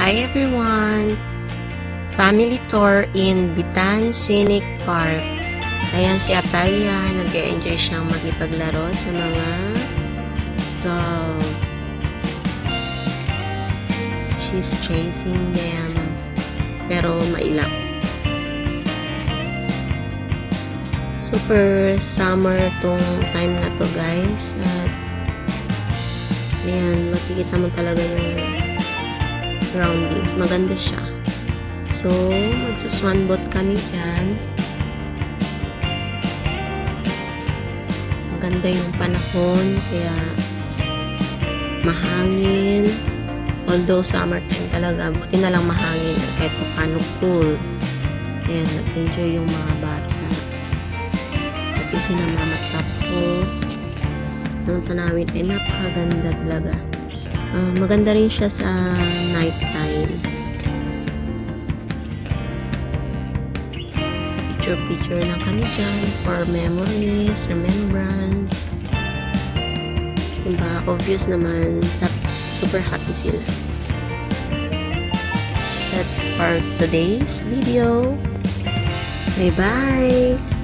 Hi everyone! Family tour in Bitan Scenic Park. Ayan si Atalia, nag-enjoy siyang makipaglaro sa mga dog. She's chasing them, pero mailang. Super summer tong time na to guys. At ayan, makikita mo talaga yung surroundings. Maganda siya. So, magsuswanbot kami dyan. Maganda yung panahon, kaya mahangin. Although summertime talaga, buti na lang mahangin at kahit paano cool. Ayan, nag-enjoy yung mga bata. Pati sinamamatap ko. Ang tanawin ay napakaganda talaga. Maganda rin siya sa night time. Picture lang kami dyan for memories, remembrance. Diba? Obvious naman, super happy sila. That's for today's video. Bye-bye!